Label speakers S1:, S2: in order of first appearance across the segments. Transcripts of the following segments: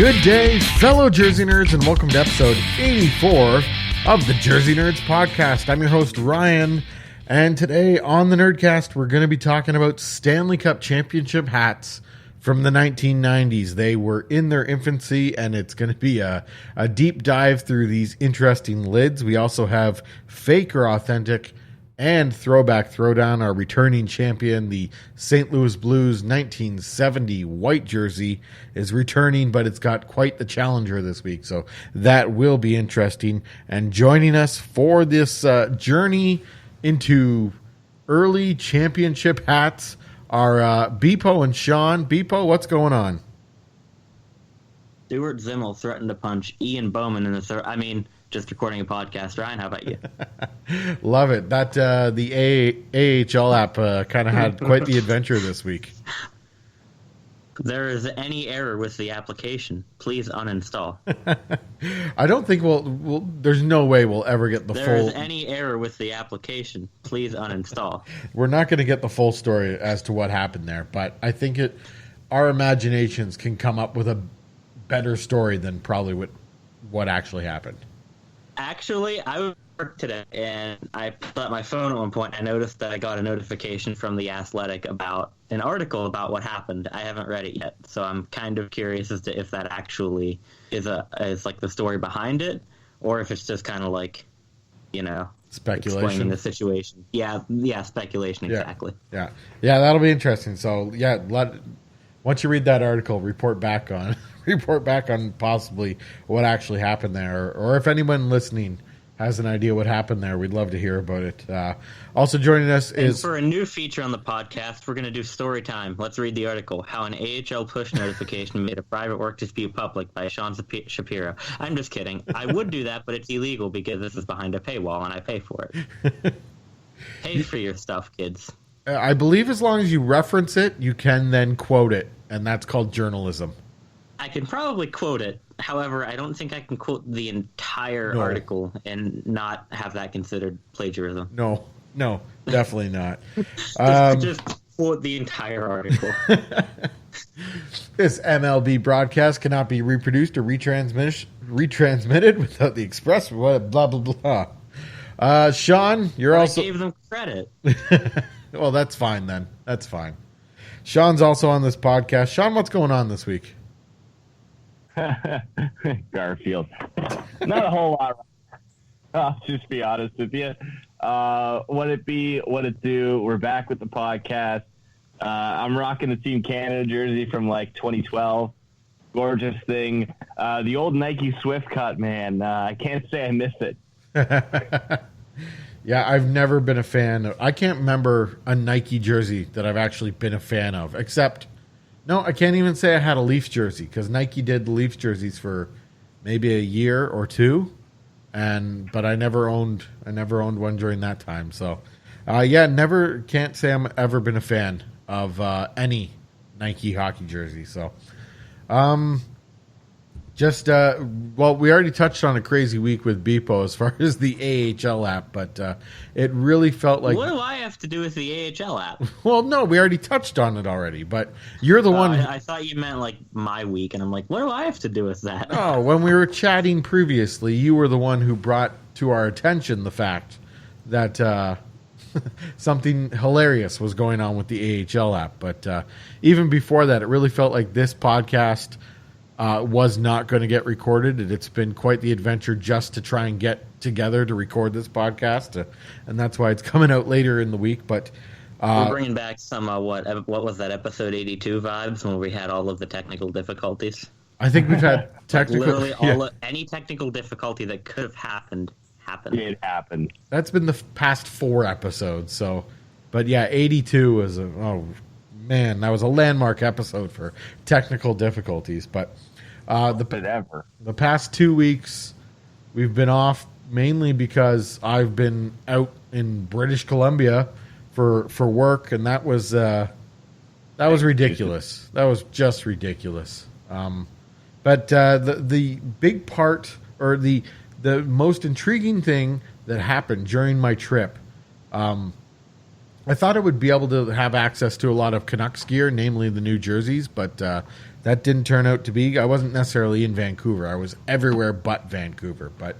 S1: Good day, fellow Jersey Nerds, and welcome to episode 84 of the Jersey Nerds podcast. I'm your host, Ryan, and today on the Nerdcast, we're going to be talking about Stanley Cup championship hats from the 1990s. They were in their infancy, and it's going to be a deep dive through these interesting lids. We also have fake or authentic and throwback throwdown. Our returning champion, the St. Louis Blues 1970 white jersey, is returning, but it's got quite the challenger this week, so that will be interesting. And joining us for this journey into early championship hats are Beepo and Sean. Beepo, what's going on?
S2: Stuart Zimmel threatened to punch Ian Bowman in the third. I mean, just recording a podcast. Ryan, how about you?
S1: Love it. That the AHL app kind of had quite the adventure this week.
S2: There is any error with the application, please uninstall.
S1: I don't think we'll there's no way we'll ever get the full...
S2: There is any error with the application, please uninstall.
S1: We're not going to get the full story as to what happened there, but I think our imaginations can come up with a better story than probably what actually happened.
S2: Actually, I was at work today, and I pulled out my phone at one point. I noticed that I got a notification from The Athletic about an article about what happened. I haven't read it yet, so I'm kind of curious as to if that actually is like the story behind it, or if it's just kind of like,
S1: speculation,
S2: explaining the situation. Yeah, speculation, exactly.
S1: Yeah, that'll be interesting. So once you read that article, report back on possibly what actually happened there, or if anyone listening has an idea what happened there, we'd love to hear about it. Also joining us is...
S2: for a new feature on the podcast, we're going to do story time. Let's read the article, How an AHL Push Notification Made a Private Work Dispute Public by Sean Shapiro. I'm just kidding. I would do that, but it's illegal because this is behind a paywall and I pay for it. Pay for your stuff, kids.
S1: I believe as long as you reference it, you can then quote it, and that's called journalism.
S2: I can probably quote it. However, I don't think I can quote the entire article and not have that considered plagiarism.
S1: No, definitely not.
S2: Just quote the entire article.
S1: This MLB broadcast cannot be reproduced or retransmitted without the express blah, blah, blah. Sean, I
S2: gave them credit.
S1: Well, that's fine then. That's fine. Sean's also on this podcast. Sean, what's going on this week?
S3: Garfield. Not a whole lot. I'll just be honest with you. What it do? We're back with the podcast. I'm rocking the Team Canada jersey from like 2012. Gorgeous thing. The old Nike Swift cut, man. I can't say I missed it.
S1: Yeah, I've never been a fan. I can't remember a Nike jersey that I've actually been a fan of, except... No, I can't even say I had a Leafs jersey because Nike did the Leafs jerseys for maybe a year or two, but I never owned one during that time. So, can't say I'm ever been a fan of any Nike hockey jersey. So, we already touched on a crazy week with Beepo as far as the AHL app, but it really felt like...
S2: What do I have to do with the AHL app?
S1: Well, no, we already touched on it already, but you're the one...
S2: I thought you meant like my week, and I'm like, what do I have to do with that?
S1: Oh, when we were chatting previously, you were the one who brought to our attention the fact that something hilarious was going on with the AHL app, but even before that, it really felt like this podcast... was not going to get recorded. It's been quite the adventure just to try and get together to record this podcast, and that's why it's coming out later in the week. But
S2: we're bringing back some what was that, episode 82 vibes when we had all of the technical difficulties.
S1: I think we've had
S2: literally any technical difficulty that could have happened.
S3: It happened.
S1: That's been the past 4 episodes. So, but yeah, 82 was that was a landmark episode for technical difficulties. But the past 2 weeks, we've been off mainly because I've been out in British Columbia for work, and that was ridiculous. That was just ridiculous. But the big part, or the most intriguing thing that happened during my trip, I thought I would be able to have access to a lot of Canucks gear, namely the new jerseys, but that didn't turn out to be. I wasn't necessarily in Vancouver. I was everywhere but Vancouver. But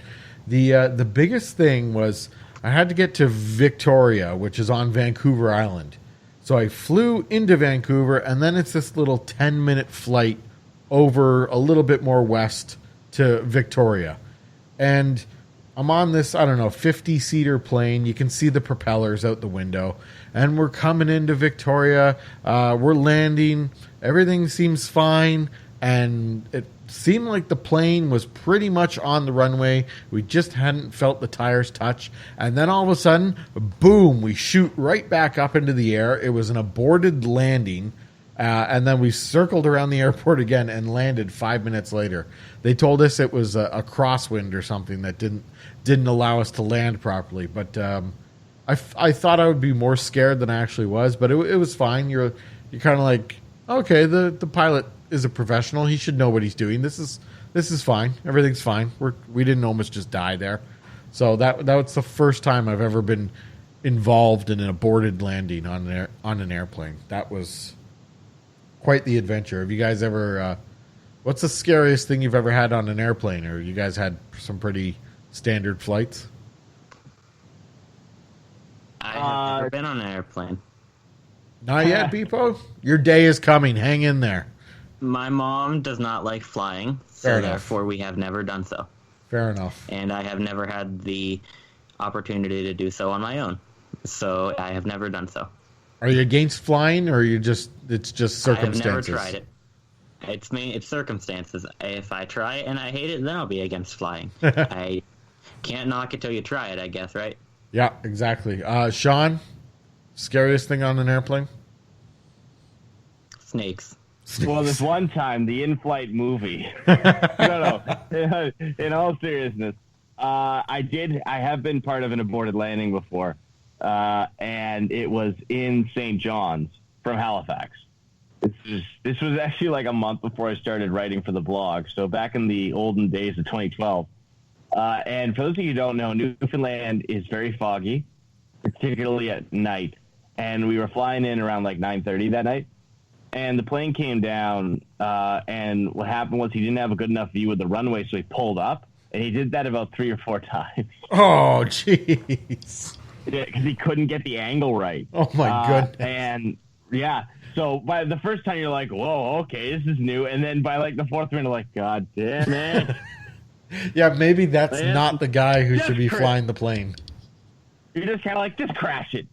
S1: the biggest thing was I had to get to Victoria, which is on Vancouver Island. So I flew into Vancouver, and then it's this little 10-minute flight over a little bit more west to Victoria. And I'm on this, 50-seater plane. You can see the propellers out the window. And we're coming into Victoria. We're landing. Everything seems fine. And it seemed like the plane was pretty much on the runway. We just hadn't felt the tires touch. And then all of a sudden, boom, we shoot right back up into the air. It was an aborted landing. And then we circled around the airport again and landed 5 minutes later. They told us it was a crosswind or something that didn't allow us to land properly. But I thought I would be more scared than I actually was. But it was fine. You're kind of like, okay, the pilot is a professional. He should know what he's doing. This is fine. Everything's fine. We didn't almost just die there. So that was the first time I've ever been involved in an aborted landing on an airplane. That was quite the adventure. Have you guys ever? What's the scariest thing you've ever had on an airplane? Or you guys had some pretty standard flights?
S2: I have never been on an airplane.
S1: Not yet, Beepo. Your day is coming. Hang in there.
S2: My mom does not like flying, so therefore we have never done so.
S1: Fair enough.
S2: And I have never had the opportunity to do so on my own, so I have never done so.
S1: Are you against flying, or it's just circumstances?
S2: I have never tried it. It's circumstances. If I try it and I hate it, then I'll be against flying. I can't knock it till you try it, I guess, right?
S1: Yeah, exactly. Sean, scariest thing on an airplane?
S2: Snakes.
S3: Well, this one time, the in-flight movie. No. In all seriousness, I have been part of an aborted landing before, and it was in St. John's from Halifax. This was actually like a month before I started writing for the blog, so back in the olden days of 2012. And for those of you who don't know, Newfoundland is very foggy, particularly at night. And we were flying in around like 9:30 that night. And the plane came down, and what happened was he didn't have a good enough view of the runway, so he pulled up. And he did that about 3 or 4 times.
S1: Oh, jeez.
S3: Yeah, because he couldn't get the angle right.
S1: Oh, my goodness.
S3: And, yeah. So by the first time, you're like, whoa, okay, this is new. And then by like the fourth one, you're like, God damn it.
S1: Yeah, maybe that's not the guy who should be flying the plane.
S3: You're just kind of like, just crash it.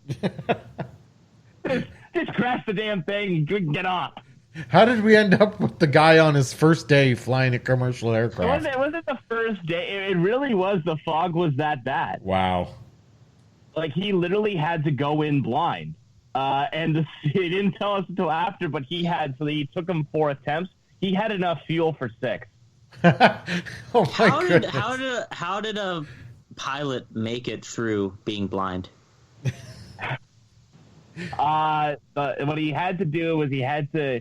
S3: just crash the damn thing and get off.
S1: How did we end up with the guy on his first day flying a commercial aircraft?
S3: It wasn't the first day. It really was. The fog was that bad.
S1: Wow.
S3: Like, he literally had to go in blind. And he didn't tell us until after, but he took him 4 attempts. He had enough fuel for 6.
S1: Oh my goodness.
S2: How did a pilot make it through being blind?
S3: What he had to do was he had to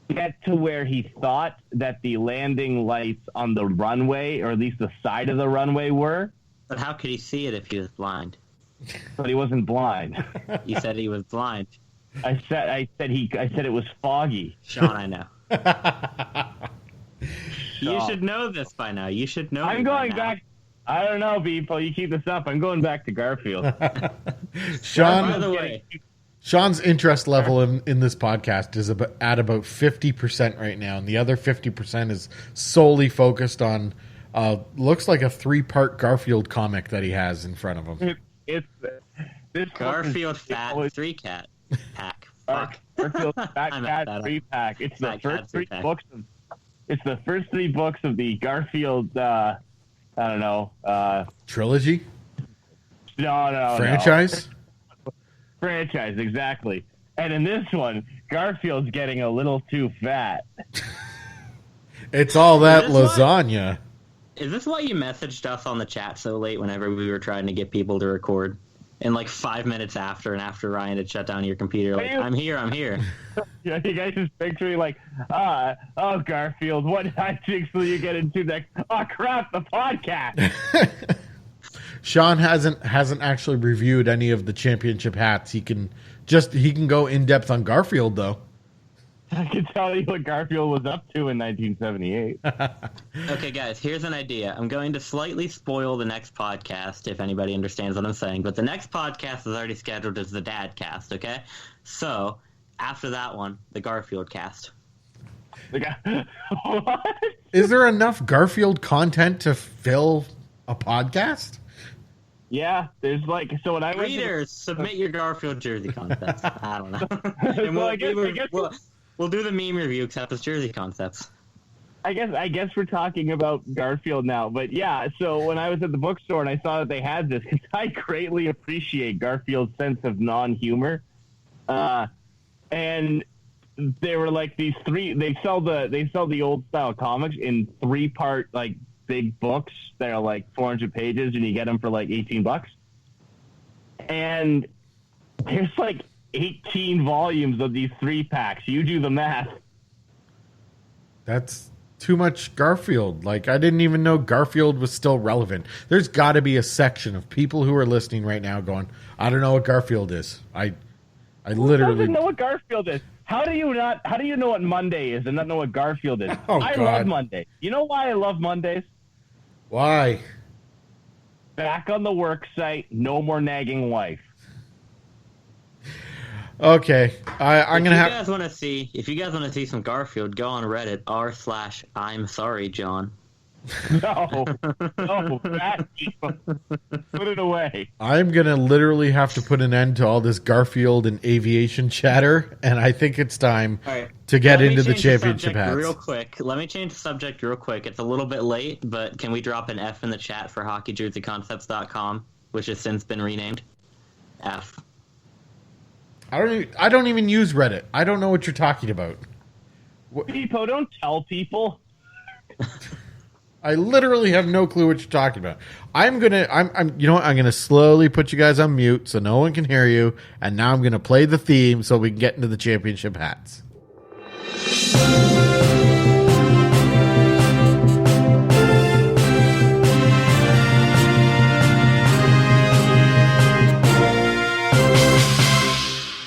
S3: get to where he thought that the landing lights on the runway, or at least the side of the runway, were.
S2: But how could he see it if he was blind?
S3: But he wasn't blind.
S2: You said he was blind.
S3: I said it was foggy.
S2: Sean, I know. You should know this by now. You should know.
S3: I'm going back. I don't know, people. You keep this up. I'm going back to Garfield.
S1: Sean,
S2: by the way,
S1: Sean's interest level in this podcast is at about 50% right now, and the other 50% is solely focused on looks like a 3-part Garfield comic that he has in front of him.
S3: It's this
S2: Garfield Fat 3-Cat Pack. Fuck.
S3: Garfield Fat Cat 3-Pack. It's the first 3 books. It's the first 3 books of the Garfield.
S1: Trilogy.
S3: No.
S1: Franchise.
S3: Franchise, exactly. And in this one, Garfield's getting a little too fat.
S1: It's all that lasagna.
S2: Is this why you messaged us on the chat so late whenever we were trying to get people to record? And like 5 minutes after Ryan had shut down your computer, like, I'm here.
S3: Yeah, you guys just picture me like, oh, Garfield, what hijinks will you get into next? Oh, crap, the podcast.
S1: Sean hasn't actually reviewed any of the championship hats. He can go in depth on Garfield though.
S3: I can tell you what Garfield was up to in 1978.
S2: Okay, guys, here's an idea. I'm going to slightly spoil the next podcast, if anybody understands what I'm saying. But the next podcast is already scheduled as the Dad Cast, okay? So, after that one, the Garfield Cast.
S3: What?
S1: Is there enough Garfield content to fill a podcast?
S3: Yeah, there's like, so when I went
S2: Readers, submit your Garfield jersey concepts. I don't know. And
S3: I guess
S2: we'll do the meme review, except it's jersey concepts.
S3: I guess we're talking about Garfield now, but yeah. So when I was at the bookstore and I saw that they had this, because I greatly appreciate Garfield's sense of non-humor, and they were like these three. They sell the old style comics in 3-part like big books that are like 400 pages, and you get them for like $18. And there's like 18 volumes of these 3-packs. You do the math.
S1: That's too much Garfield. Like, I didn't even know Garfield was still relevant. There's got to be a section of people who are listening right now going, I don't know what Garfield is. I literally
S3: doesn't know what Garfield is. How do you know what Monday is and not know what Garfield is?
S1: Oh,
S3: I
S1: God.
S3: love Monday. You know why I love Mondays?
S1: Why?
S3: Back on the work site, no more nagging wife.
S1: Okay, I'm gonna have.
S2: If you guys want to see some Garfield, go on Reddit r/I'm sorry, John.
S3: No, that put it away.
S1: I'm gonna literally have to put an end to all this Garfield and aviation chatter, and I think it's time to get into the championship hats.
S2: Real quick, let me change the subject real quick. It's a little bit late, but can we drop an F in the chat for hockeyjerseyconcepts.com, which has since been renamed? F.
S1: I don't even use Reddit. I don't know what you're talking about.
S3: People, don't tell people.
S1: I literally have no clue what you're talking about. I'm you know what? I'm gonna slowly put you guys on mute so no one can hear you, and now I'm gonna play the theme so we can get into the championship hats.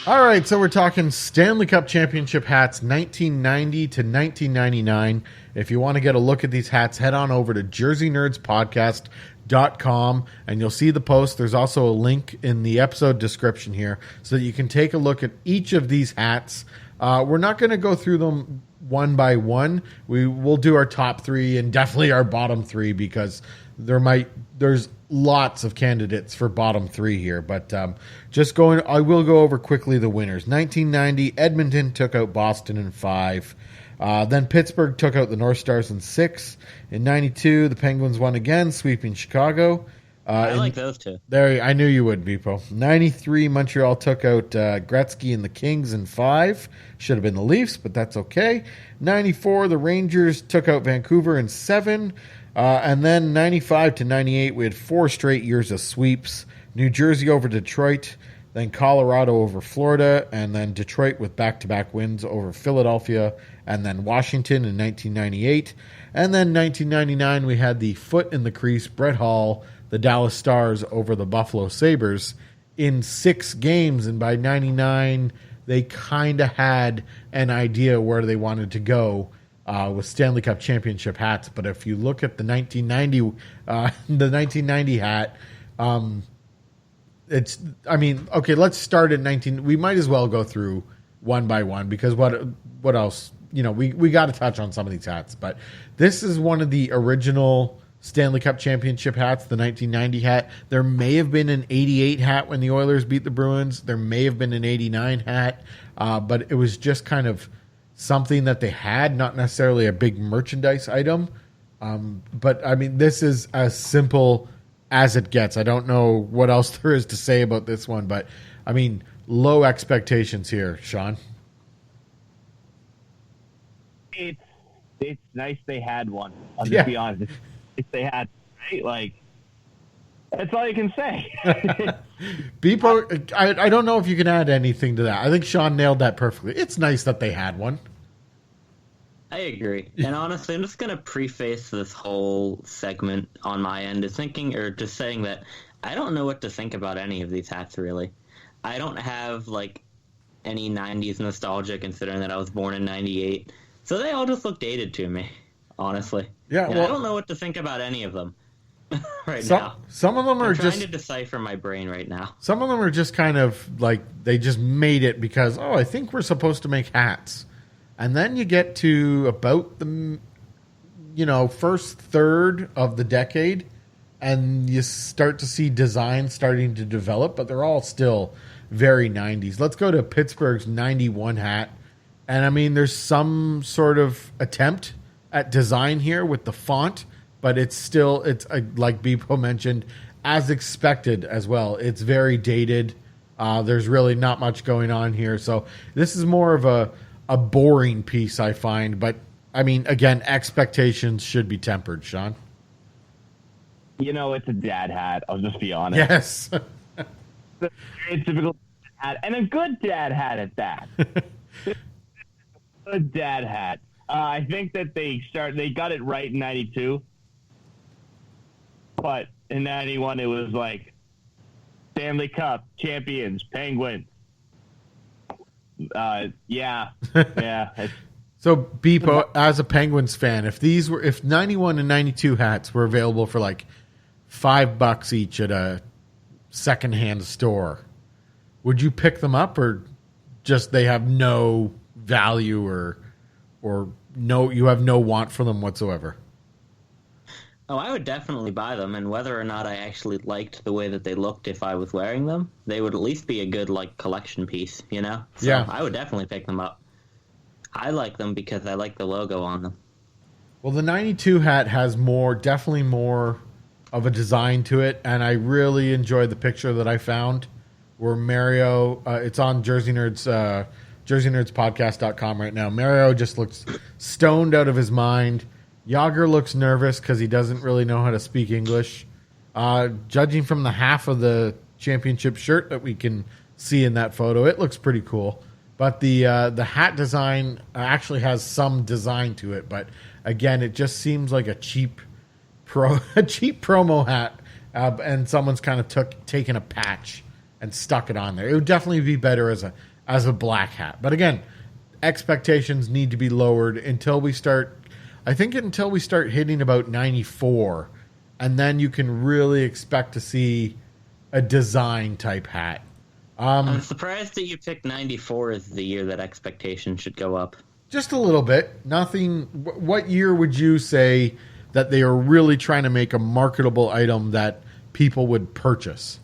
S1: All right, so we're talking Stanley Cup championship hats 1990 to 1999. If you want to get a look at these hats, head on over to jerseynerdspodcast.com and you'll see the post. There's also a link in the episode description here so that you can take a look at each of these hats. We're not going to go through them one by one. We'll do our top 3 and definitely our bottom 3 because there's lots of candidates for bottom 3 here, but I will go over quickly the winners. 1990, Edmonton took out Boston in 5. Then Pittsburgh took out the North Stars in 6. In 92, the Penguins won again, sweeping Chicago.
S2: I like those two.
S1: There, I knew you would, Beepo. 93, Montreal took out Gretzky and the Kings in 5. Should have been the Leafs, but that's okay. 94, the Rangers took out Vancouver in 7. And then 95 to 98, we had 4 straight years of sweeps. New Jersey over Detroit, then Colorado over Florida, and then Detroit with back-to-back wins over Philadelphia, and then Washington in 1998. And then 1999, we had the foot in the crease, Brett Hall, the Dallas Stars over the Buffalo Sabres in 6 games. And by 99, they kind of had an idea where they wanted to go with Stanley Cup championship hats. But if you look at the 1990 hat, let's start at 19. We might as well go through one by one because what else? We got to touch on some of these hats. But this is one of the original Stanley Cup championship hats, the 1990 hat. There may have been an 88 hat when the Oilers beat the Bruins. There may have been an 89 hat, but it was just kind of something that they had, not necessarily a big merchandise item. But I mean, this is as simple as it gets. I don't know what else there is to say about this one, but I mean, low expectations here, Sean.
S3: It's nice they had one. I'll just be honest. If they had, right? Like, that's all you can say.
S1: Beepo, I don't know if you can add anything to that. I think Sean nailed that perfectly. It's nice that they had one.
S2: I agree. And honestly, I'm just going to preface this whole segment on my end as saying that I don't know what to think about any of these hats, really. I don't have, any 90s nostalgia, considering that I was born in 98. So they all just look dated to me, honestly.
S1: Yeah,
S2: and I don't know what to think about any of them now.
S1: Some of them are
S2: I'm trying
S1: just
S2: to decipher my brain right now.
S1: Some of them are just kind of like they just made it because, I think we're supposed to make hats. And then you get to about the first third of the decade and you start to see design starting to develop, but they're all still very 90s. Let's go to Pittsburgh's 91 hat. And I mean, there's some sort of attempt at design here with the font, but it's like Beepo mentioned, as expected as well. It's very dated. There's really not much going on here. So this is more of a boring piece, I find. But, I mean, again, expectations should be tempered, Sean.
S3: It's a dad hat. I'll just be honest.
S1: Yes.
S3: It's a typical hat, and a good dad hat at that. A dad hat. I think that they got it right in 92. But in 91, it was like Stanley Cup, champions, Penguins. Yeah.
S1: So, Beepo, as a Penguins fan, if 91 and 92 hats were available for like $5 each at a secondhand store, would you pick them up, or just they have no value or no, you have no want for them whatsoever?
S2: Oh, I would definitely buy them, and whether or not I actually liked the way that they looked if I was wearing them, they would at least be a good collection piece, So
S1: yeah.
S2: I would definitely pick them up. I like them because I like the logo on them.
S1: Well, the 92 hat has definitely more of a design to it, and I really enjoyed the picture that I found where Mario, it's on Jersey Nerds, JerseyNerdsPodcast.com right now. Mario just looks stoned out of his mind. Yager looks nervous because he doesn't really know how to speak English. Judging from the half of the championship shirt that we can see in that photo, it looks pretty cool. But the hat design actually has some design to it. But again, it just seems like a cheap promo hat, and someone's kind of taken a patch and stuck it on there. It would definitely be better as a black hat. But again, expectations need to be lowered until we start hitting about 94, and then you can really expect to see a design type hat.
S2: I'm surprised that you picked 94 as the year that expectations should go up.
S1: Just a little bit. Nothing. What year would you say that they are really trying to make a marketable item that people would purchase?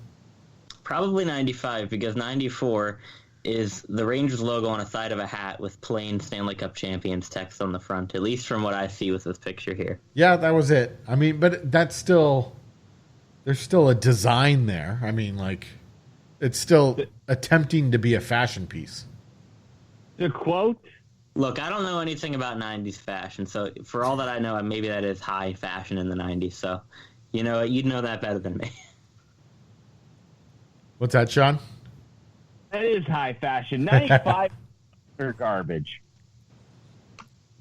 S2: Probably 95, because 94 is the Rangers logo on the side of a hat with plain Stanley Cup champions text on the front, at least from what I see with this picture here.
S1: Yeah, that was it. I mean, but there's still a design there. I mean, it's still attempting to be a fashion piece.
S3: The quote?
S2: Look, I don't know anything about 90s fashion, so for all that I know, maybe that is high fashion in the 90s, so you'd know that better than me.
S1: What's that, Sean?
S3: That is high fashion. 95 are garbage.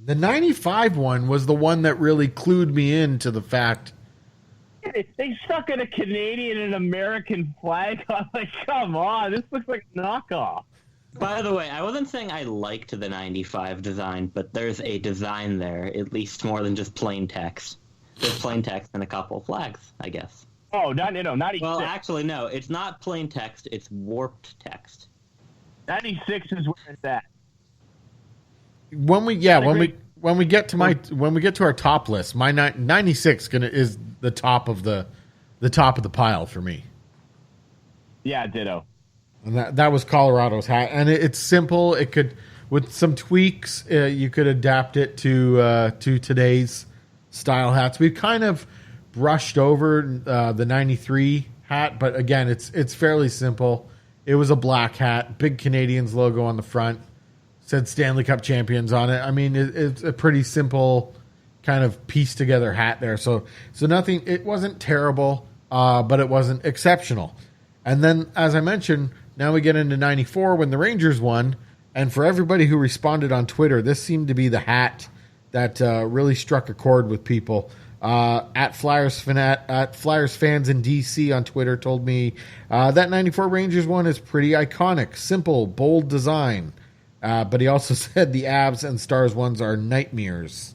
S1: The 95 one was the one that really clued me into the fact.
S3: They stuck in a Canadian and American flag. I'm like, come on, this looks like a knockoff.
S2: By the way, I wasn't saying I liked the 95 design, but there's a design there, at least more than just plain text. There's plain text and a couple of flags, I guess.
S3: Oh, not 96.
S2: Well, actually, no. It's not plain text. It's warped text.
S3: 96 is where it's at.
S1: When we get to our top list, my 96 is the top of the pile for me.
S3: Yeah, ditto.
S1: And that was Colorado's hat, and it's simple. It could, with some tweaks, you could adapt it to today's style hats. We've kind of brushed over the 93 hat, but again, it's fairly simple. It was a black hat, big Canadians logo on the front, said Stanley Cup champions on it. I mean, it's a pretty simple kind of pieced together hat there. So nothing. It wasn't terrible, but it wasn't exceptional. And then, as I mentioned, now we get into 94 when the Rangers won. And for everybody who responded on Twitter, this seemed to be the hat that really struck a chord with people. At Flyers fans in DC on Twitter told me that 94 Rangers one is pretty iconic, simple, bold design. But he also said the Avs and Stars ones are nightmares.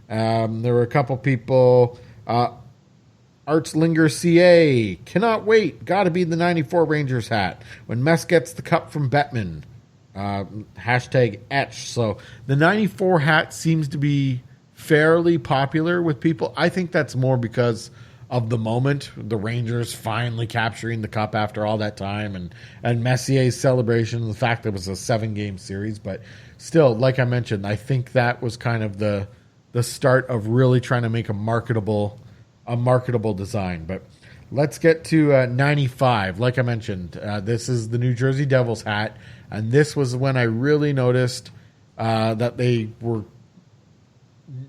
S1: There were a couple people. Artslinger CA, cannot wait. Got to be the 94 Rangers hat. When Mess gets the cup from Bettman. Hashtag etch. So the 94 hat seems to be fairly popular with people. I think that's more because of the moment, the Rangers finally capturing the cup after all that time, and Messier's celebration, the fact that it was a 7-game series. But still, like I mentioned, I think that was kind of the start of really trying to make a marketable design. But let's get to 95. Like I mentioned, this is the New Jersey Devils hat, and this was when I really noticed that they were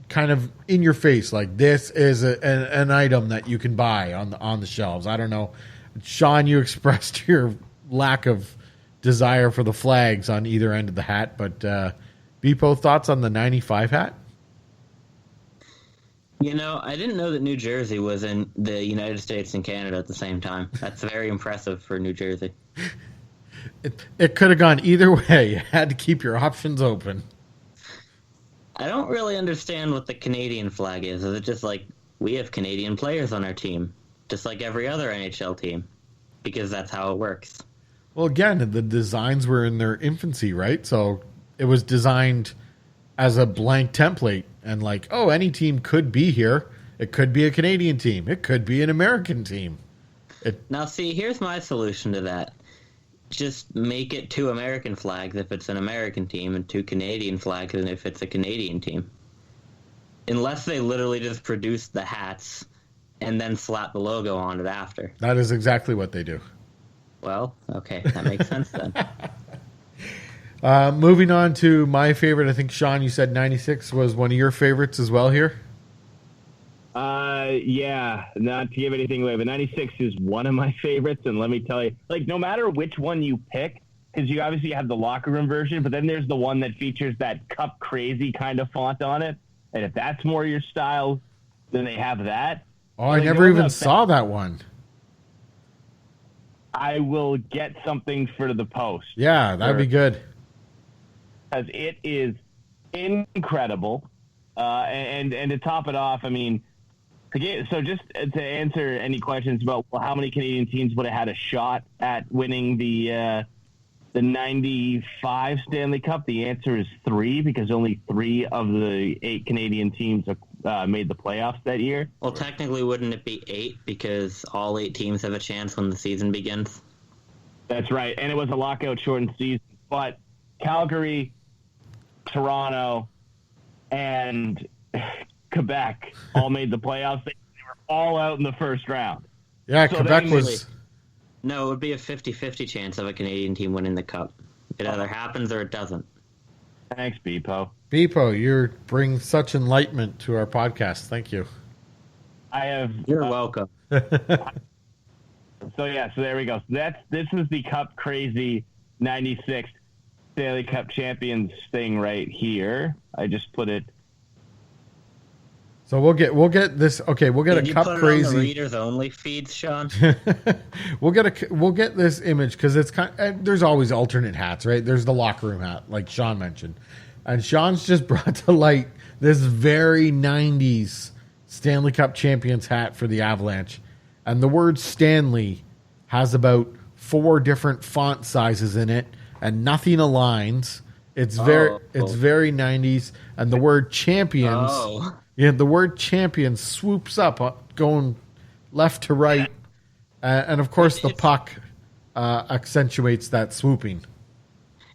S1: kind of in your face, like this is an item that you can buy on the shelves. I don't know, Sean, you expressed your lack of desire for the flags on either end of the hat, but Beepo, thoughts on the 95 hat?
S2: You know, I didn't know that New Jersey was in the United States and Canada at the same time. That's very impressive for New Jersey.
S1: It could have gone either way. You had to keep your options open.
S2: I don't really understand what the Canadian flag is. Is it just like we have Canadian players on our team, just like every other NHL team? Because that's how it works.
S1: Well, again, the designs were in their infancy, right? So it was designed as a blank template. And like, oh, any team could be here. It could be a Canadian team. It could be an American team.
S2: Now, see, here's my solution to that. Just make it 2 American flags if it's an American team and 2 Canadian flags if it's a Canadian team. Unless they literally just produce the hats and then slap the logo on it after.
S1: That is exactly what they do.
S2: Well, okay, that makes sense then.
S1: Moving on to my favorite, I think, Sean, you said 96 was one of your favorites as well here?
S3: Yeah, not to give anything away, but 96 is one of my favorites, and let me tell you, like, no matter which one you pick, because you obviously have the locker room version, but then there's the one that features that Cup Crazy kind of font on it, and if that's more your style, then they have that.
S1: Oh, I never even saw that one.
S3: I will get something for the post.
S1: Yeah, that'd be good.
S3: Because it is incredible. And to top it off, I mean, so just to answer any questions about how many Canadian teams would have had a shot at winning the 95 Stanley Cup, the answer is 3, because only 3 of the 8 Canadian teams made the playoffs that year.
S2: Well, technically, wouldn't it be 8, because all 8 teams have a chance when the season begins?
S3: That's right, and it was a lockout-shortened season. But Calgary, Toronto, and Quebec all made the playoffs. They were all out in the first round.
S1: Yeah, so Quebec was...
S2: No, it would be a 50-50 chance of a Canadian team winning the Cup. It either happens or it doesn't.
S3: Thanks, Beepo.
S1: Beepo, you bring such enlightenment to our podcast. Thank you.
S2: You're welcome.
S3: So there we go. So this is the Cup Crazy 96 Stanley Cup champions thing right here. I just put it.
S1: So we'll get this. Okay, we'll get a Cup Crazy.
S2: Did you put it on the readers only feeds, Sean?
S1: we'll get this image because it's there's always alternate hats, right? There's the locker room hat, like Sean mentioned, and Sean's just brought to light this very 90s Stanley Cup champions hat for the Avalanche, and the word Stanley has about 4 different font sizes in it, and nothing aligns. It's very 90s, and the word champions.
S2: Oh.
S1: Yeah, the word champion swoops up, going left to right, and of course the puck accentuates that swooping.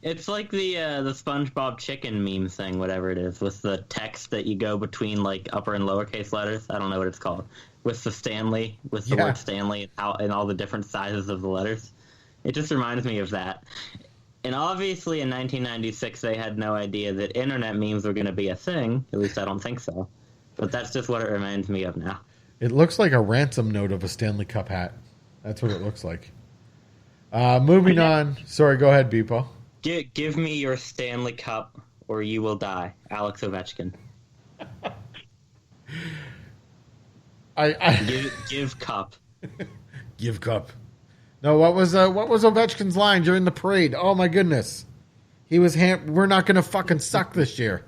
S2: It's like the SpongeBob chicken meme thing, whatever it is, with the text that you go between like upper and lowercase letters. I don't know what it's called. With the Stanley, with the word Stanley and all the different sizes of the letters. It just reminds me of that. And obviously in 1996 they had no idea that internet memes were going to be a thing. At least I don't think so. But that's just what it reminds me of now.
S1: It looks like a ransom note of a Stanley Cup hat. That's what it looks like. Moving on. Sorry, go ahead, Beepo.
S2: Give me your Stanley Cup or you will die. Alex Ovechkin. Give Cup.
S1: Give Cup. No, what was Ovechkin's line during the parade? Oh my goodness, he was we're not going to fucking suck this year.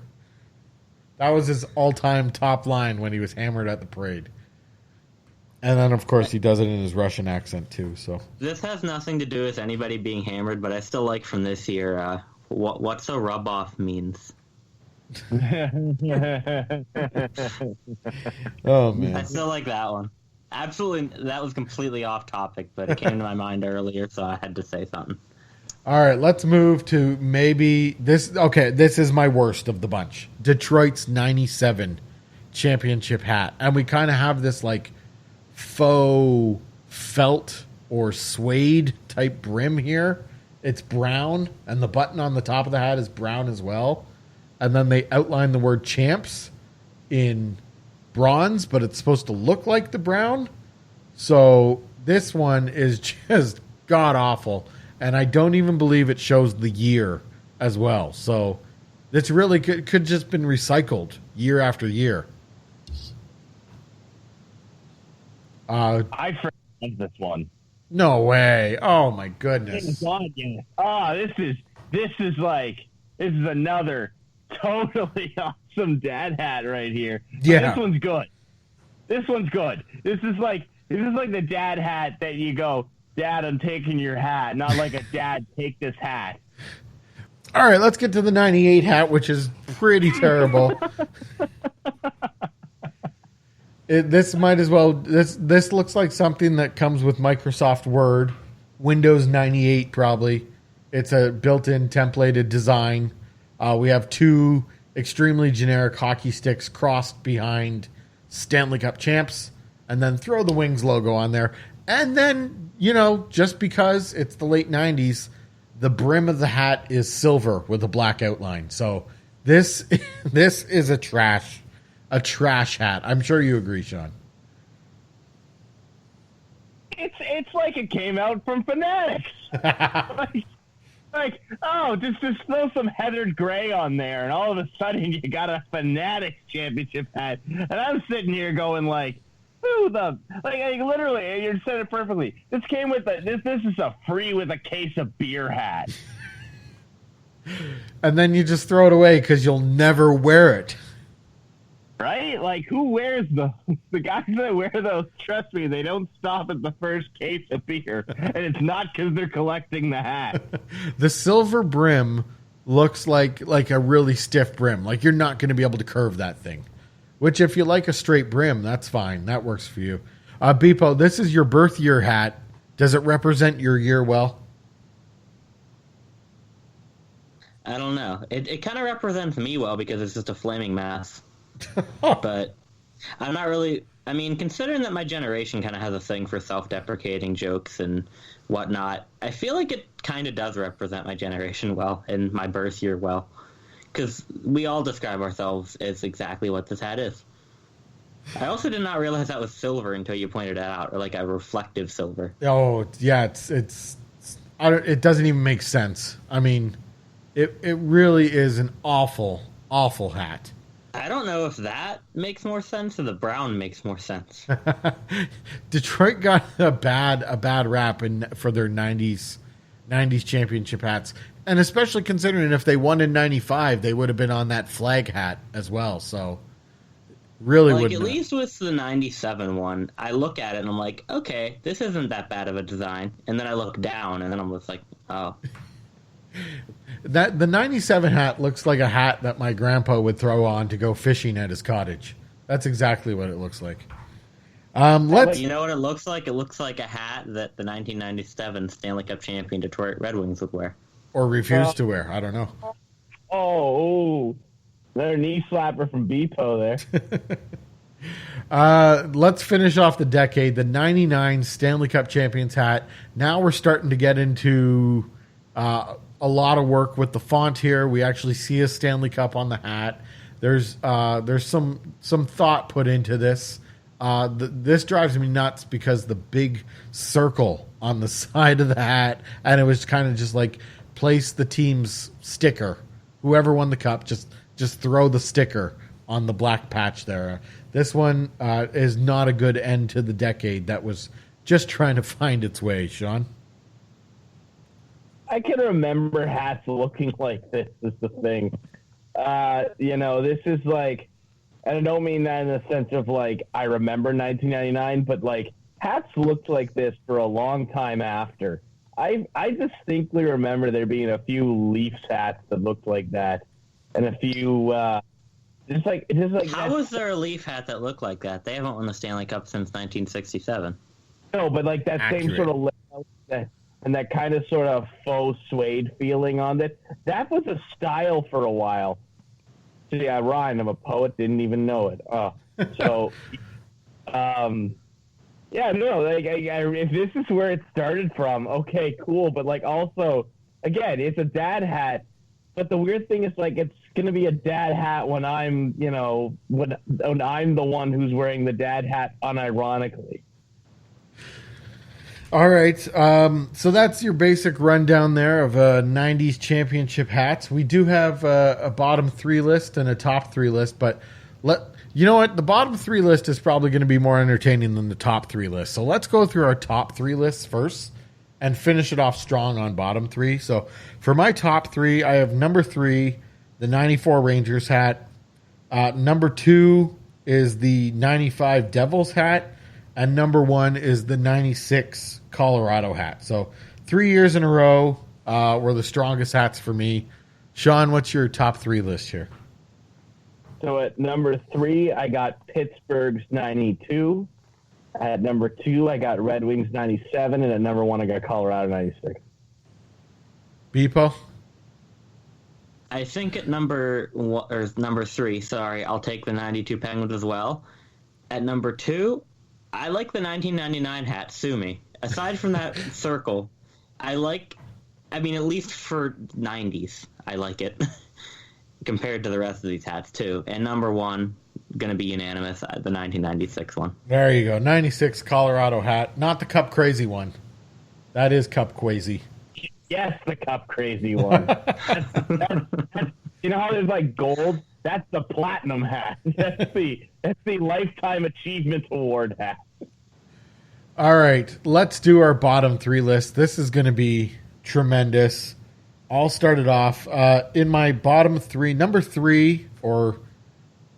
S1: That was his all-time top line when he was hammered at the parade. And then, of course, he does it in his Russian accent too. So
S2: this has nothing to do with anybody being hammered, but I still like from this year what's a rub off means.
S1: Oh man,
S2: I still like that one. Absolutely, that was completely off topic, but it came to my mind earlier, so I had to say something.
S1: All right, let's move to maybe this. Okay, this is my worst of the bunch. Detroit's 97 championship hat. And we kind of have this like faux felt or suede type brim here. It's brown, and the button on the top of the hat is brown as well. And then they outline the word champs in bronze, but it's supposed to look like the brown. So this one is just god awful. And I don't even believe it shows the year as well. So this really could just been recycled year after year.
S3: I forgot this one.
S1: No way. Oh my goodness.
S3: This is another totally awesome dad hat right here.
S1: Yeah.
S3: This one's good. This is like the dad hat that you go, Dad, I'm taking your hat. Not like a dad, take this hat.
S1: All right, let's get to the 98 hat, which is pretty terrible. This might as well. This looks like something that comes with Microsoft Word, Windows 98 probably. It's a built-in templated design. We have two extremely generic hockey sticks crossed behind Stanley Cup champs, and then throw the Wings logo on there. And then, just because it's the late 90s, the brim of the hat is silver with a black outline. So this is a trash hat. I'm sure you agree, Sean.
S3: It's like it came out from Fanatics. Just throw some heathered gray on there, and all of a sudden you got a Fanatics championship hat. And I'm sitting here going like, literally, you said it perfectly. This came with this is a free with a case of beer hat.
S1: And then you just throw it away because you'll never wear it.
S3: Right? Like, who wears the guys that wear those? Trust me, they don't stop at the first case of beer, and it's not because they're collecting the hat.
S1: The silver brim looks like a really stiff brim. Like you're not going to be able to curve that thing. Which, if you like a straight brim, that's fine. That works for you. Beepo, this is your birth year hat. Does it represent your year well?
S2: I don't know. It kind of represents me well because it's just a flaming mass. But I'm not really... I mean, considering that my generation kind of has a thing for self-deprecating jokes and whatnot, I feel like it kind of does represent my generation well and my birth year well. Because we all describe ourselves as exactly what this hat is. I also did not realize that was silver until you pointed it out, or like a reflective silver.
S1: Oh, yeah, it doesn't even make sense. I mean, it really is an awful, awful hat.
S2: I don't know if that makes more sense or the brown makes more sense.
S1: Detroit got a bad rap for their 90s championship hats. And especially considering if they won in 95, they would have been on that flag hat as well. So really would
S2: at least with the 97 one, I look at it and I'm like, okay, this isn't that bad of a design. And then I look down and then I'm just like, oh.
S1: The 97 hat looks like a hat that my grandpa would throw on to go fishing at his cottage. That's exactly what it looks like.
S2: You know what it looks like? It looks like a hat that the 1997 Stanley Cup champion Detroit Red Wings would wear.
S1: Or refuse to wear. I don't know.
S3: Oh, another knee slapper from Beepo
S1: there. Let's finish off the decade. The 99 Stanley Cup champions hat. Now we're starting to get into a lot of work with the font here. We actually see a Stanley Cup on the hat. There's some thought put into this. This drives me nuts because the big circle on the side of the hat, and it was kind of just like place the team's sticker. Whoever won the cup, just throw the sticker on the black patch there. This one is not a good end to the decade that was just trying to find its way. Sean?
S3: I can remember hats looking like this is the thing. This is like, and I don't mean that in the sense of like I remember 1999, but like hats looked like this for a long time after. I distinctly remember there being a few Leafs hats that looked like that, and a few just like.
S2: How was there a Leaf hat that looked like that? They haven't won the Stanley Cup since 1967.
S3: No, but like that
S1: Accurate.
S3: same sort of layout and that kind of sort of faux suede feeling on it. That was a style for a while. So yeah, Ryan, I'm a poet, didn't even know it. Yeah, no, like if this is where it started from, okay, cool. But like also, again, it's a dad hat. But the weird thing is like it's gonna be a dad hat when I'm, when I'm the one who's wearing the dad hat unironically.
S1: All right, so that's your basic rundown there of 90s championship hats. We do have a bottom 3 list and a top 3 list, but you know what? The bottom 3 list is probably going to be more entertaining than the top 3 list. So let's go through our top 3 lists first and finish it off strong on bottom 3. So for my top 3, I have number 3, the 94 Rangers hat. Number 2 is the 95 Devils hat. And number 1 is the 96 Colorado hat. So 3 years in a row were the strongest hats for me. Sean, what's your top 3 list here?
S3: So at number 3, I got Pittsburgh's 92. At number 2, I got Red Wings 97. And at number 1, I got Colorado 96.
S1: Beepo?
S2: I think at number 3, sorry, I'll take the 92 Penguins as well. At number 2, I like the 1999 hat, sue me. Aside from that circle, at least for 90s, I like it. Compared to the rest of these hats, too. And number 1, going to be unanimous, the 1996 one.
S1: There you go. 96 Colorado hat. Not the Cup Crazy one. That is Cup Crazy.
S3: Yes, the Cup Crazy one. That's, you know how there's like gold? That's the platinum hat. That's the Lifetime Achievement Award hat.
S1: All right, let's do our bottom 3 list. This is going to be tremendous. All started off in my bottom 3, number 3 or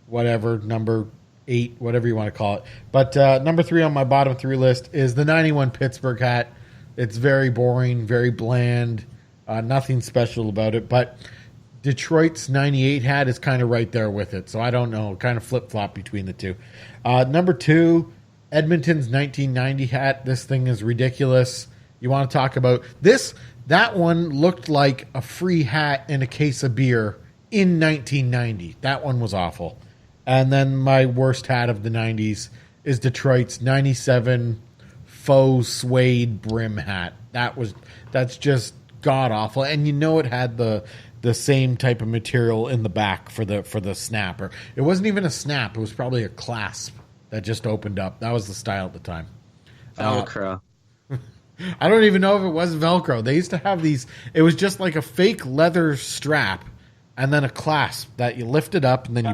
S1: whatever, number 8, whatever you want to call it. But number 3 on my bottom 3 list is the 91 Pittsburgh hat. It's very boring, very bland, nothing special about it. But Detroit's 98 hat is kind of right there with it. So I don't know, kind of flip-flop between the two. Number 2, Edmonton's 1990 hat. This thing is ridiculous. You want to talk about this? That one looked like a free hat in a case of beer in 1990. That one was awful. And then my worst hat of the 90s is Detroit's 97 faux suede brim hat. That's just god awful. And it had the same type of material in the back for the snapper. It wasn't even a snap. It was probably a clasp that just opened up. That was the style at the time.
S2: Velcro.
S1: I don't even know if it was Velcro. They used to have these. It was just like a fake leather strap and then a clasp that you lifted up and then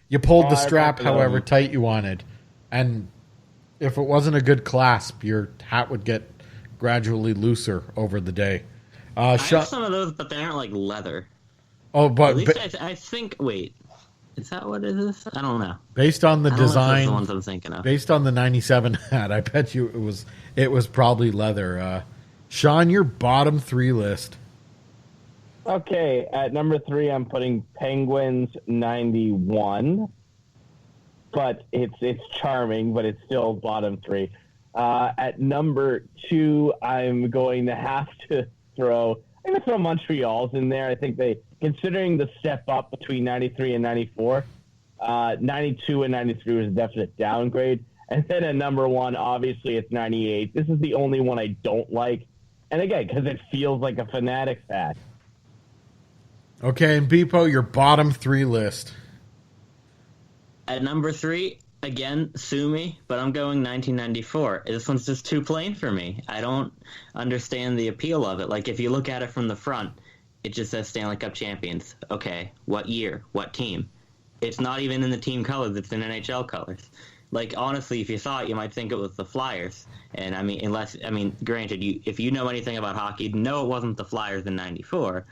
S1: you pulled the strap however tight you wanted. And if it wasn't a good clasp, your hat would get gradually looser over the day.
S2: I have some of those, but they aren't like leather.
S1: Oh, but
S2: at least I think. Wait, is that what it is? I don't know.
S1: Based on the design,
S2: the ones I'm thinking of.
S1: Based on the 97 hat, I bet you it was probably leather. Sean, your bottom 3 list.
S3: Okay, at number 3, I'm putting Penguins 91. But it's charming, but it's still bottom 3. At number 2, I'm going to have to throw Montreal's in there. I think considering the step up between 93 and 94, 92 and 93 was a definite downgrade. And then at number 1, obviously it's 98. This is the only one I don't like. And again, because it feels like a Fanatics hat.
S1: Okay, and Beepo, your bottom 3 list.
S2: At number 3, again, sue me, but I'm going 1994. This one's just too plain for me. I don't understand the appeal of it. Like, if you look at it from the front, it just says Stanley Cup champions. Okay, what year? What team? It's not even in the team colors; it's in NHL colors. Like, honestly, if you saw it, you might think it was the Flyers. And granted, if you know anything about hockey, you'd know it wasn't the Flyers in '94.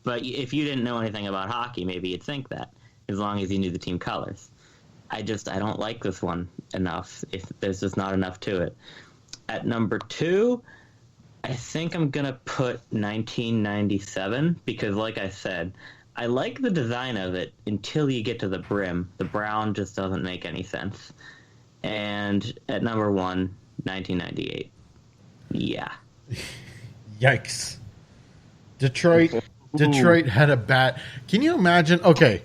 S2: But if you didn't know anything about hockey, maybe you'd think that, as long as you knew the team colors. I don't like this one enough. If there's just not enough to it. At number 2, I think I'm going to put 1997 because, like I said, I like the design of it until you get to the brim. The brown just doesn't make any sense. And at number 1, 1998. Yeah.
S1: Yikes. Detroit had a bad... Can you imagine... Okay,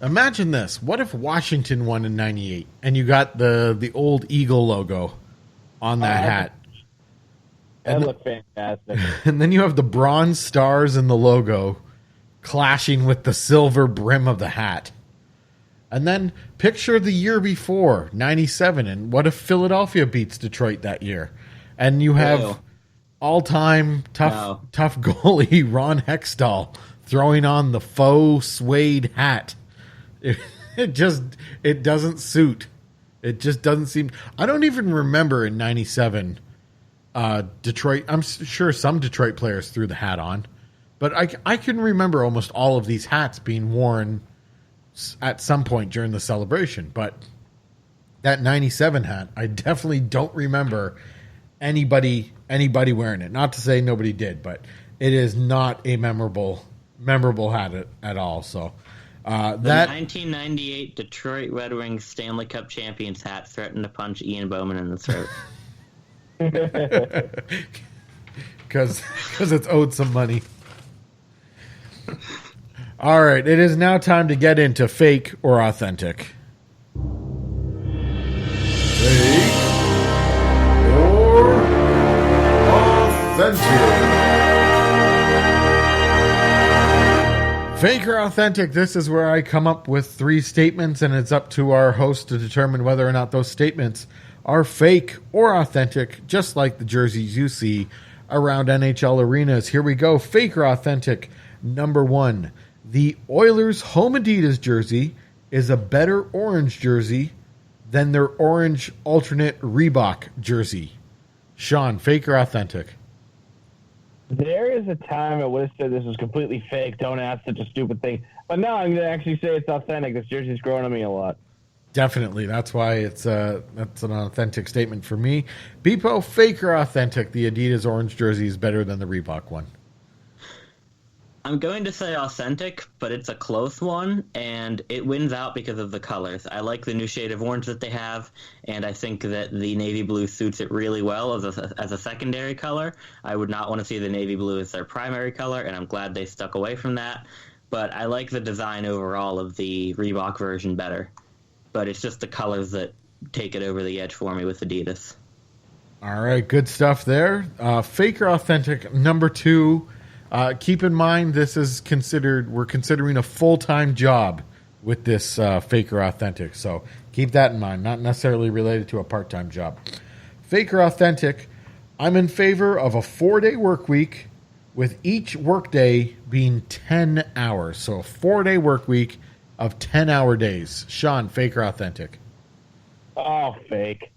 S1: imagine this. What if Washington won in 98 and you got the old Eagle logo on that hat?
S3: That looked fantastic.
S1: And then you have the bronze stars in the logo clashing with the silver brim of the hat. And then picture the year before, 97, and what if Philadelphia beats Detroit that year? And you have all-time tough goalie Ron Hextall throwing on the faux suede hat. It doesn't suit. It just doesn't seem... I don't even remember in 97 Detroit... I'm sure some Detroit players threw the hat on, but I can remember almost all of these hats being worn at some point during the celebration. But that 97 hat, I definitely don't remember anybody wearing it. Not to say nobody did, but it is not a memorable hat at all. So
S2: the 1998 Detroit Red Wings Stanley Cup champions hat threatened to punch Ian Bowman in the throat.
S1: Because it's owed some money. All right, it is now time to get into fake or authentic. Fake or authentic. Fake or authentic, this is where I come up with 3 statements, and it's up to our host to determine whether or not those statements are fake or authentic, just like the jerseys you see around NHL arenas. Here we go. Fake or authentic. Number 1. The Oilers' home Adidas jersey is a better orange jersey than their orange alternate Reebok jersey. Sean, fake or authentic?
S3: There is a time I would have said this was completely fake. Don't ask such a stupid thing. But now I'm going to actually say it's authentic. This jersey's grown on me a lot.
S1: Definitely. That's why that's an authentic statement for me. Beepo, fake or authentic? The Adidas orange jersey is better than the Reebok one.
S2: I'm going to say authentic, but it's a close one, and it wins out because of the colors. I like the new shade of orange that they have, and I think that the navy blue suits it really well as a secondary color. I would not want to see the navy blue as their primary color, and I'm glad they stuck away from that. But I like the design overall of the Reebok version better. But it's just the colors that take it over the edge for me with Adidas.
S1: All right, good stuff there. Fake or authentic, number 2. Keep in mind, we're considering a full-time job with this fake or authentic. So keep that in mind, not necessarily related to a part-time job. Fake or authentic, I'm in favor of a 4-day work week with each workday being 10 hours. So a 4-day work week of 10-hour days. Sean, fake or authentic?
S3: Oh, fake.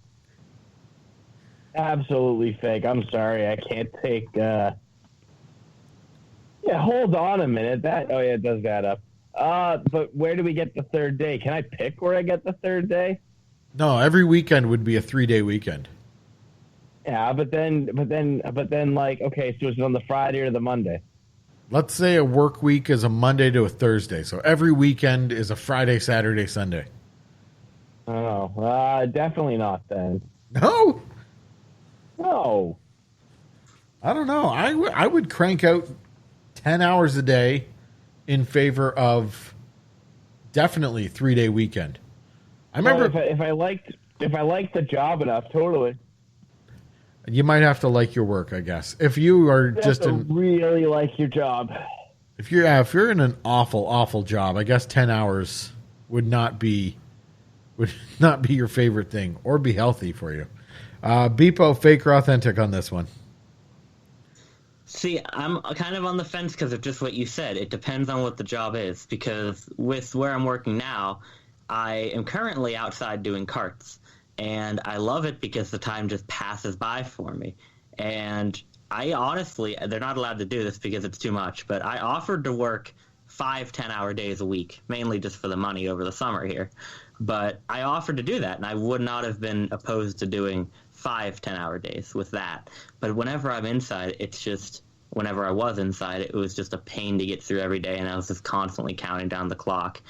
S3: Absolutely fake. I'm sorry. I can't take... Yeah, hold on a minute. It does add up. But where do we get the 3rd day? Can I pick where I get the 3rd day?
S1: No, every weekend would be a 3-day weekend.
S3: Yeah, but then, like, okay, so it's on the Friday or the Monday.
S1: Let's say a work week is a Monday to a Thursday. So every weekend is a Friday, Saturday, Sunday.
S3: Oh, definitely not then.
S1: No?
S3: No.
S1: I don't know. I would crank out 10 hours a day in favor of definitely 3-day weekend. I remember
S3: if I liked the job enough, totally.
S1: You might have to like your work, I guess. If you are just
S3: really like your job.
S1: If you're in an awful job, I guess 10 hours would not be your favorite thing or be healthy for you. Beepo, fake or authentic on this one?
S2: See, I'm kind of on the fence because of just what you said. It depends on what the job is, because with where I'm working now, I am currently outside doing carts, and I love it because the time just passes by for me. And I honestly, they're not allowed to do this because it's too much, but I offered to work 5 10-hour days a week, mainly just for the money over the summer here. But I offered to do that, and I would not have been opposed to doing 5 10-hour days with that. But whenever I'm inside, it's just, whenever I was inside, it was just a pain to get through every day, and I was just constantly counting down the clock.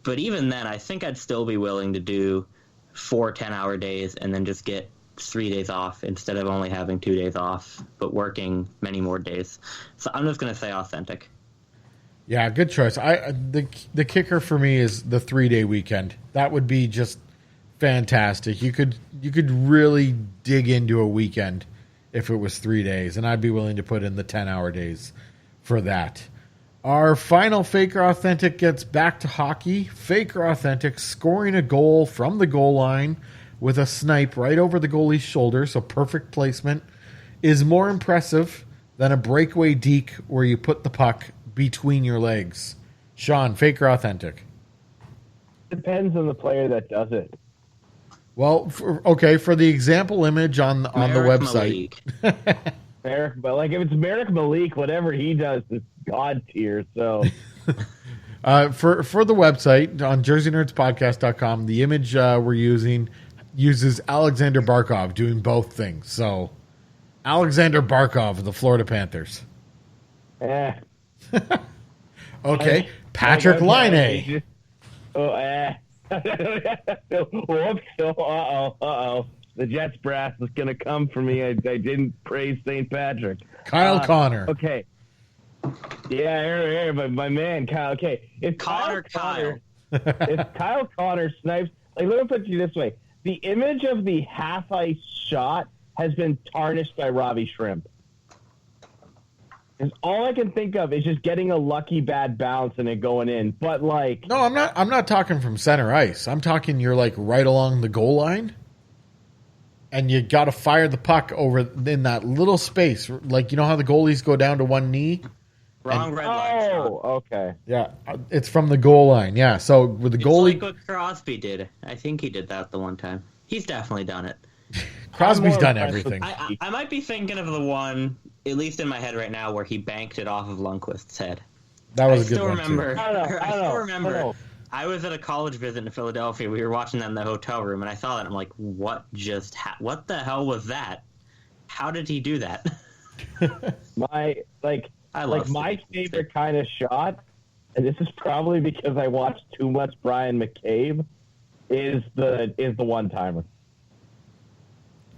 S2: But even then, I think I'd still be willing to do 4 10-hour days and then just get 3 days off instead of only having 2 days off, but working many more days. So I'm just going to say authentic.
S1: Yeah, good choice. The kicker for me is the 3-day weekend. That would be just fantastic. You could really dig into a weekend if it was 3 days, and I'd be willing to put in the 10-hour days for that. Our final fake or authentic gets back to hockey. Fake or authentic, scoring a goal from the goal line with a snipe right over the goalie's shoulder, so perfect placement, is more impressive than a breakaway deke where you put the puck between your legs. Sean, fake or authentic?
S3: Depends on the player that does it.
S1: Well, for the example image on the website.
S3: Merrick, but like if it's Merrick Malik, whatever he does is God tier. So
S1: for the website on jerseynerdspodcast.com, the image we're using uses Alexander Barkov doing both things. So Alexander Barkov of the Florida Panthers. Okay, Patrick Laine.
S3: Whoops! Uh-oh. The Jets brass is going to come for me. I didn't praise St. Patrick.
S1: Kyle Connor.
S3: Okay. Yeah, here, my man, Kyle. Okay, if Kyle Connor snipes, like, let me put it this way: the image of the half ice shot has been tarnished by Robbie Shrimp. Because all I can think of is just getting a lucky bad bounce and it going in. But like,
S1: no, I'm not talking from center ice. I'm talking you're like right along the goal line, and you got to fire the puck over in that little space. Like, you know how the goalies go down to one knee.
S2: Wrong red line.
S3: Oh, okay.
S1: Yeah, it's from the goal line. Yeah, so with the goalie,
S2: it's like what Crosby did. I think he did that the one time. He's definitely done it.
S1: Crosby's done everything.
S2: I might be thinking of the one, at least in my head right now, where he banked it off of Lundqvist's head.
S1: That was a good one,
S2: too. I still remember.
S3: I know.
S2: I was at a college visit in Philadelphia. We were watching that in the hotel room, and I saw that. And I'm like, what the hell was that? How did he do that?
S3: My favorite kind of shot, and this is probably because I watched too much Brian McCabe, is the one-timer.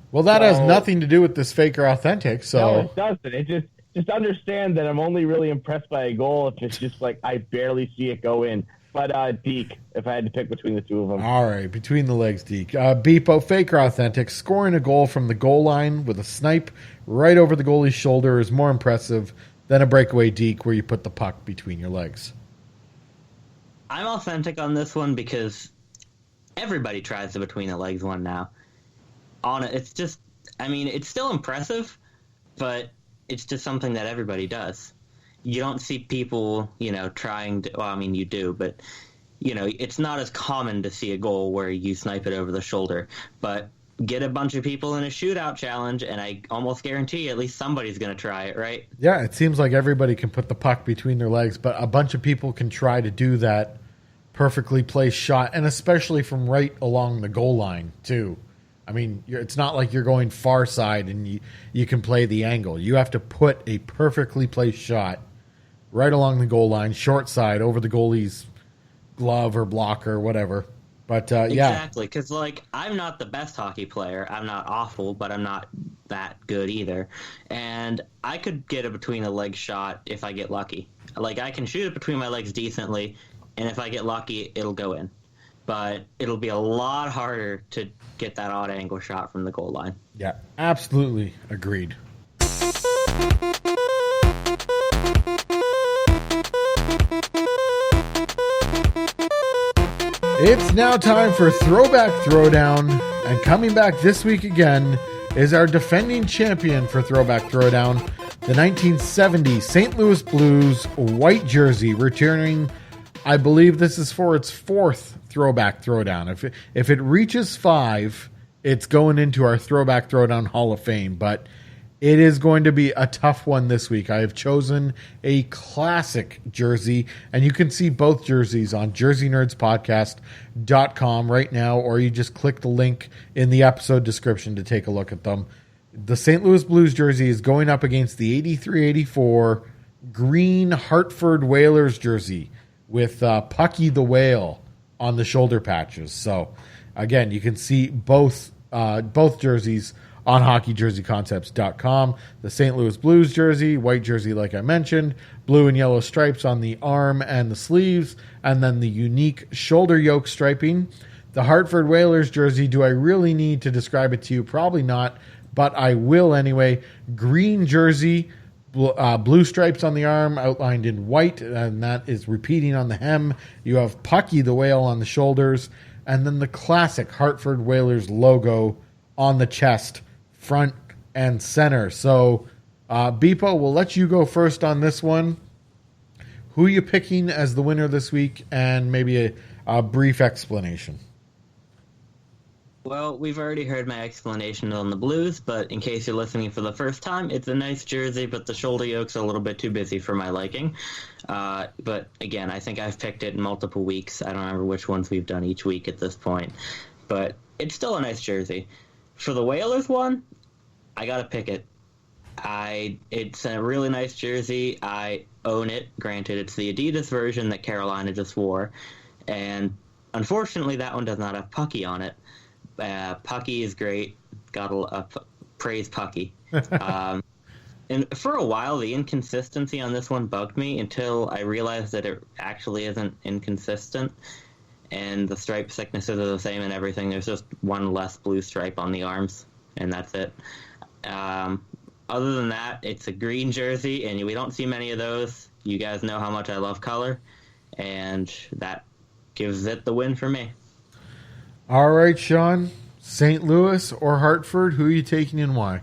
S1: Well, that has nothing to do with this fake or authentic. So
S3: no, it doesn't. It just understand that I'm only really impressed by a goal if it's just like I barely see it go in. But Deke, if I had to pick between the two of them.
S1: All right, between the legs, Deke. Beepo, fake or authentic, scoring a goal from the goal line with a snipe right over the goalie's shoulder is more impressive than a breakaway deke where you put the puck between your legs.
S2: I'm authentic on this one because everybody tries the between the legs one now. It's just, I mean, it's still impressive, but it's just something that everybody does. You don't see people, trying to, well, I mean, you do, but, it's not as common to see a goal where you snipe it over the shoulder. But get a bunch of people in a shootout challenge, and I almost guarantee at least somebody's going to try it, right?
S1: Yeah, it seems like everybody can put the puck between their legs, but a bunch of people can try to do that perfectly placed shot, and especially from right along the goal line, too. I mean, it's not like you're going far side and you can play the angle. You have to put a perfectly placed shot right along the goal line, short side, over the goalie's glove or block or whatever. But, yeah.
S2: Exactly, because, I'm not the best hockey player. I'm not awful, but I'm not that good either. And I could get a between-the-legs shot if I get lucky. I can shoot it between my legs decently, and if I get lucky, it'll go in. But it'll be a lot harder to get that odd angle shot from the goal line.
S1: Yeah, absolutely agreed. It's now time for Throwback Throwdown, and coming back this week again is our defending champion for Throwback Throwdown, the 1970 St. Louis Blues white jersey, returning. I believe this is for its 4th Throwback Throwdown. If it reaches 5, it's going into our Throwback Throwdown Hall of Fame, but it is going to be a tough one this week. I have chosen a classic jersey, and you can see both jerseys on jerseynerdspodcast.com right now, or you just click the link in the episode description to take a look at them. The St. Louis Blues jersey is going up against the 83-84 green Hartford Whalers jersey with Pucky the Whale on the shoulder patches. So, again, you can see both jerseys on hockeyjerseyconcepts.com. The St. Louis Blues jersey, white jersey like I mentioned, blue and yellow stripes on the arm and the sleeves, and then the unique shoulder yoke striping. The Hartford Whalers jersey, do I really need to describe it to you? Probably not, but I will anyway. Green jersey, blue stripes on the arm outlined in white, and that is repeating on the hem. You have Pucky the Whale on the shoulders, and then the classic Hartford Whalers logo on the chest, front and center. So, Beepo, we'll let you go first on this one. Who are you picking as the winner this week, and maybe a brief explanation?
S2: Well, we've already heard my explanation on the Blues, but in case you're listening for the first time, it's a nice jersey, but the shoulder yoke's a little bit too busy for my liking. But again, I think I've picked it in multiple weeks. I don't remember which ones we've done each week at this point, but it's still a nice jersey. For the Whalers one, I gotta pick it. It's a really nice jersey. I own it. Granted, it's the Adidas version that Carolina just wore, and unfortunately, that one does not have Pucky on it. Pucky is great. Gotta praise Pucky. And for a while, the inconsistency on this one bugged me until I realized that it actually isn't inconsistent. And the stripe thicknesses are the same and everything. There's just one less blue stripe on the arms, and that's it. Other than that, it's a green jersey, and we don't see many of those. You guys know how much I love color, and that gives it the win for me.
S1: All right, Sean, St. Louis or Hartford, who are you taking and why?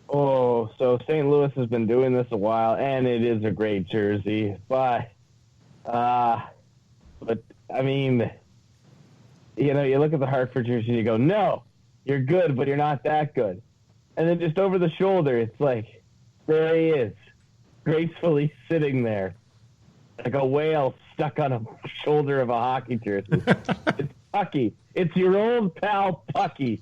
S3: Oh, so St. Louis has been doing this a while, and it is a great jersey, but I mean, you look at the Hartford jersey and you go, no, you're good, but you're not that good. And then just over the shoulder, it's like, there he is, gracefully sitting there, like a whale stuck on a shoulder of a hockey jersey. It's Pucky. It's your old pal Pucky.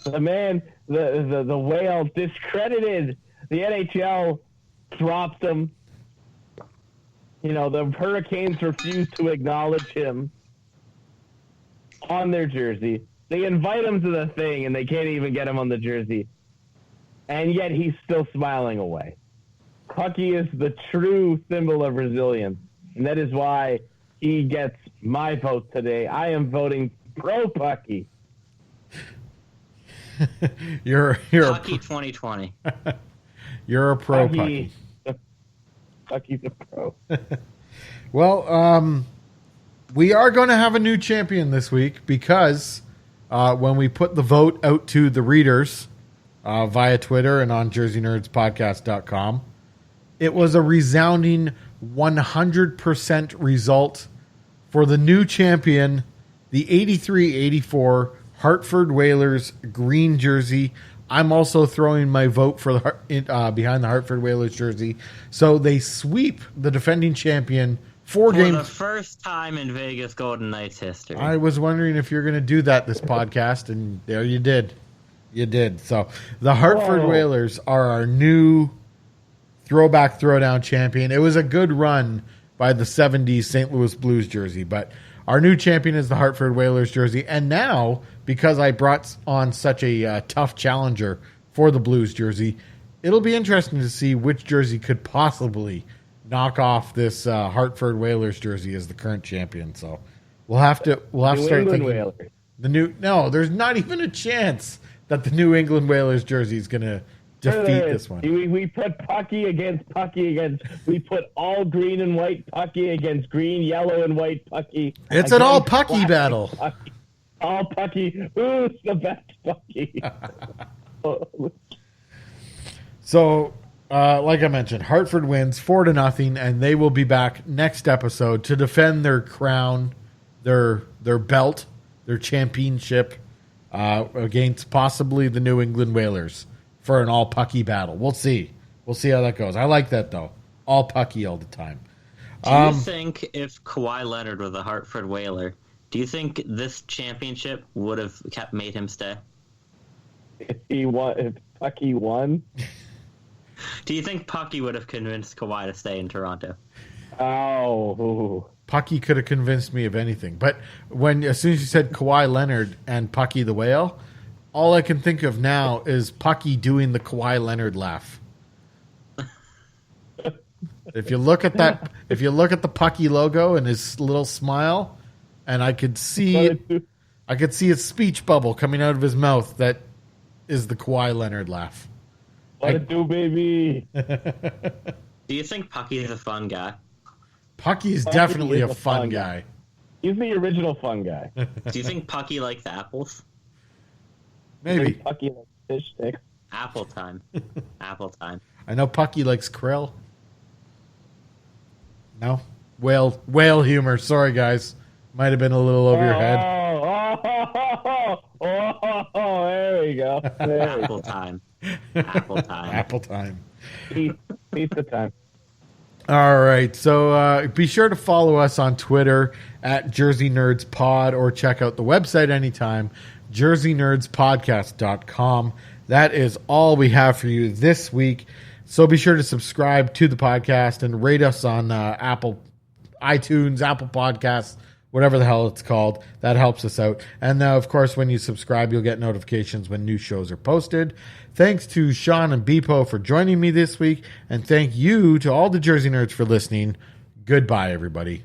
S3: The man, the whale discredited. The NHL dropped him. The Hurricanes refuse to acknowledge him on their jersey. They invite him to the thing, and they can't even get him on the jersey. And yet he's still smiling away. Pucky is the true symbol of resilience, and that is why he gets my vote today. I am voting pro Pucky.
S1: You're
S2: Pucky 2020.
S1: You're a pro Pucky.
S3: Pucky's a pro.
S1: Well, we are going to have a new champion this week because when we put the vote out to the readers via Twitter and on jerseynerdspodcast.com, it was a resounding 100% result for the new champion, the 83-84 Hartford Whalers green jersey. I'm also throwing my vote for behind the Hartford Whalers jersey. So they sweep the defending champion for games.
S2: For the first time in Vegas Golden Knights history.
S1: I was wondering if you're going to do that this podcast, and there you did. You did. So the Hartford Whalers are our new Throwback Throwdown champion. It was a good run by the 70s St. Louis Blues jersey, but our new champion is the Hartford Whalers jersey. And now, because I brought on such a tough challenger for the Blues jersey, it'll be interesting to see which jersey could possibly knock off this Hartford Whalers jersey as the current champion. So we'll have to start thinking.
S3: Whalers.
S1: There's not even a chance that the New England Whalers jersey is going to defeat this one.
S3: We put Pucky against we put all green and white Pucky against green, yellow, and white Pucky.
S1: It's an all Pucky battle.
S3: Pucky. All Pucky. Who's the best Pucky?
S1: So, like I mentioned, Hartford wins 4-0, and they will be back next episode to defend their crown, their belt, their championship against possibly the New England Whalers for an all pucky battle. We'll see. We'll see how that goes. I like that though. All pucky all the time.
S2: Do you think if Kawhi Leonard were the Hartford Whaler, do you think this championship would have made him stay?
S3: If Pucky won?
S2: Do you think Pucky would have convinced Kawhi to stay in Toronto?
S3: Oh.
S1: Pucky could have convinced me of anything. But as soon as you said Kawhi Leonard and Pucky the Whale, all I can think of now is Pucky doing the Kawhi Leonard laugh. If you look at the Pucky logo and his little smile, and I could see his speech bubble coming out of his mouth, that is the Kawhi Leonard laugh.
S3: What it do, baby?
S2: Do you think Pucky is a fun guy?
S1: Pucky is definitely a fun guy.
S3: He's the original fun guy.
S2: Do you think Pucky likes apples?
S1: Maybe.
S3: Pucky likes fish sticks.
S2: Apple time. Apple time.
S1: I know Pucky likes krill. No? Whale humor. Sorry, guys. Might have been a little over your head.
S3: There we go.
S2: Apple time. Apple time.
S1: Apple time.
S3: Pizza time.
S1: All right. So be sure to follow us on Twitter at Jersey Nerds Pod, or check out the website anytime, jerseynerdspodcast.com. That is all we have for you this week. So be sure to subscribe to the podcast and rate us on iTunes, Apple Podcasts, whatever the hell it's called. That helps us out. And of course, when you subscribe, you'll get notifications when new shows are posted. Thanks to Sean and Beepo for joining me this week. And thank you to all the Jersey Nerds for listening. Goodbye, everybody.